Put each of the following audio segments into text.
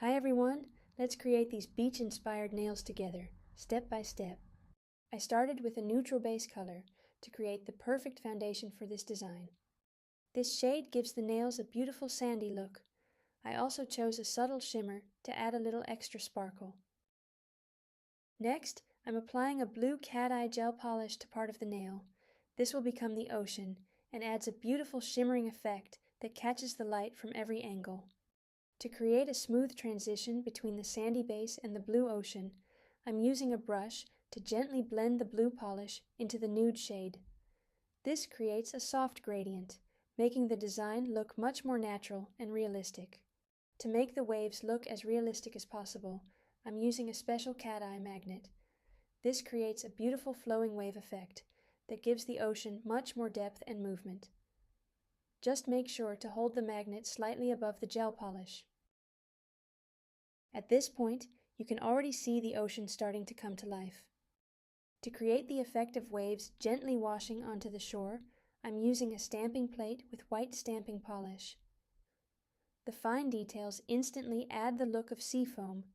Hi everyone, let's create these beach-inspired nails together, step by step. I started with a neutral base color to create the perfect foundation for this design. This shade gives the nails a beautiful sandy look. I also chose a subtle shimmer to add a little extra sparkle. Next, I'm applying a blue cat eye gel polish to part of the nail. This will become the ocean and adds a beautiful shimmering effect that catches the light from every angle. To create a smooth transition between the sandy base and the blue ocean, I'm using a brush to gently blend the blue polish into the nude shade. This creates a soft gradient, making the design look much more natural and realistic. To make the waves look as realistic as possible, I'm using a special cat eye magnet. This creates a beautiful flowing wave effect that gives the ocean much more depth and movement. Just make sure to hold the magnet slightly above the gel polish. At this point, you can already see the ocean starting to come to life. To create the effect of waves gently washing onto the shore, I'm using a stamping plate with white stamping polish. The fine details instantly add the look of sea foam,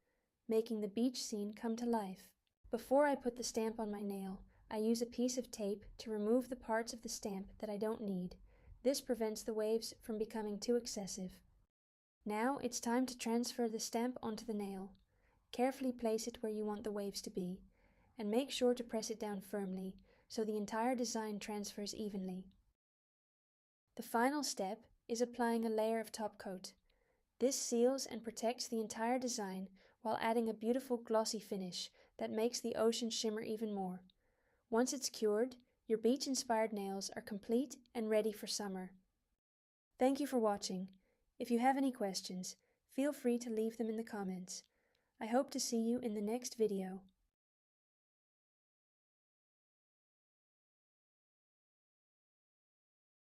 making the beach scene come to life. Before I put the stamp on my nail, I use a piece of tape to remove the parts of the stamp that I don't need. This prevents the waves from becoming too excessive. Now it's time to transfer the stamp onto the nail. Carefully place it where you want the waves to be, and make sure to press it down firmly so the entire design transfers evenly. The final step is applying a layer of top coat. This seals and protects the entire design while adding a beautiful glossy finish that makes the ocean shimmer even more. Once it's cured, your beach-inspired nails are complete and ready for summer. Thank you for watching. If you have any questions, feel free to leave them in the comments. I hope to see you in the next video.